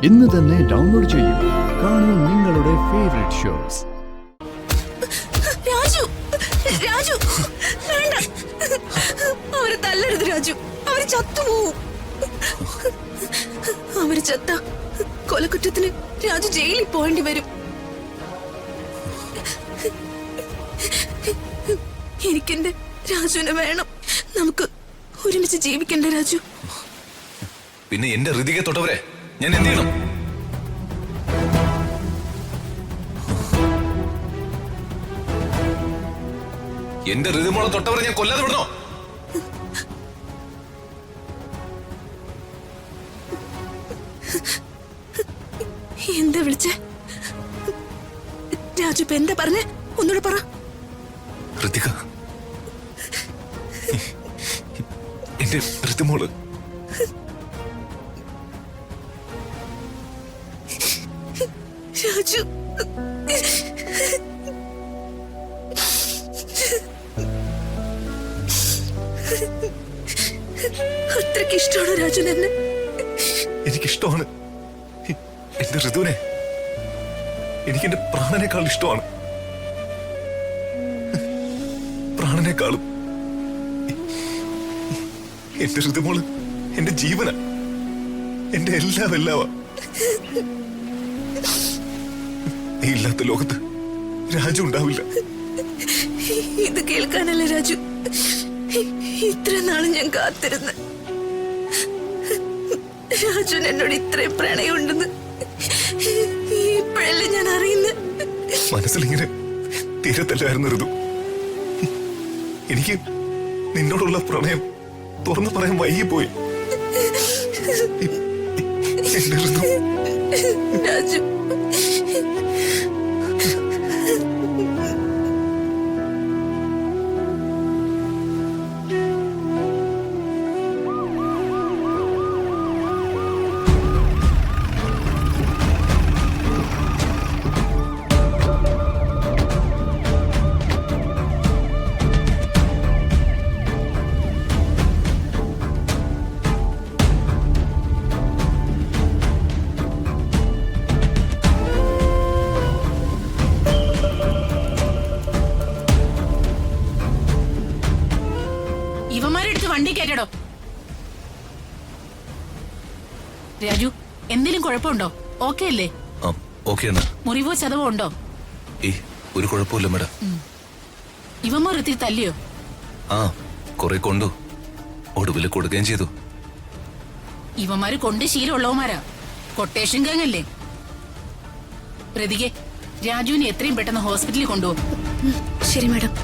ഇന്ന് തന്നെ ഡൗൺലോഡ് ചെയ്യൂ. കാണൂ നിങ്ങളുടെ ഫേവറേറ്റ് ഷോസ്. രാജു, രാജു വേണ്ട, അവരെ തല്ലരുത് രാജു, അവര് ചത്തുപോവും. അവര് ചത്ത കൊലക്കുറ്റത്തിന് രാജു ജയിലിൽ പോകേണ്ടി വരും. എനിക്കെന്റെ രാജുവിനെ വേണം. നമുക്ക് ഒരുമിച്ച് ജീവിക്കണ്ട രാജു. പിന്നെ എന്റെ ഹൃദയ തൊട്ടവരെ ഞാൻ എന്ത് ചെയ്യണം? എന്റെ ഹൃദയമോളം തൊട്ടവരെ ഞാൻ കൊല്ലാതെ വിടണോ? എന്താ വിളിച്ചേ രാജു? ഇപ്പൊ എന്താ പറഞ്ഞേ? ഒന്നുകൂടെ പറ. ഹൃതിക, എന്റെ ഹൃദയമോള് രാജു, അത്രയ്ക്ക് ഇഷ്ടമാണോ രാജുന് എന്നെ? എനിക്കിഷ്ടമാണ്. എന്റെ ഋതുവിനെ എനിക്ക് എന്റെ പ്രാണനേക്കാൾ ഇഷ്ടമാണ്. പ്രാണനേക്കാളും. എന്റെ ഋതുമോള് എന്റെ ജീവന, എന്റെ എല്ലാവാ. നീ ഇല്ലാത്ത ലോകത്ത് രാജു ഉണ്ടാവില്ല. ഇത് കേൾക്കാനല്ല രാജു ഇത്ര നാളും ഞാൻ കാത്തിരുന്ന്. രാജുന് എന്നോട് ഇത്രയും പ്രണയമുണ്ടെന്ന് ഇപ്പോഴല്ലേ ഞാൻ അറിയുന്നത്. മനസ്സിലിങ്ങനെ തീരത്തല്ലായിരുന്നു ഋതു. എനിക്ക് നിന്നോടുള്ള പ്രണയം തുറന്നു പറയാൻ വൈകിപ്പോയി. എന്റെ ഋതു. രാജു, ഇവന്മാരെടുത്ത് വണ്ടി കയറ്റടോ. രാജു, എന്തെങ്കിലും കുഴപ്പമുണ്ടോ? ഓക്കെ അല്ലേ? മുറിവോ ചതവോ ഉണ്ടോ? ഒരു കുഴപ്പമില്ല മേഡം. ഇവന്മാർ എത്തി തല്ലിയോ? കുറെ കൊണ്ടു, ഒടുവില് കൊടുക്കുകയും ചെയ്തു. ഇവന്മാര് കൊണ്ട് ശീലമുള്ളവന്മാരാ. കൊട്ടേഷൻ ഗാങ് അല്ലേ? പ്രതികെ, രാജുവിനെ എത്രയും പെട്ടെന്ന് ഹോസ്പിറ്റലിൽ കൊണ്ടുപോകും. ശരി മാഡം.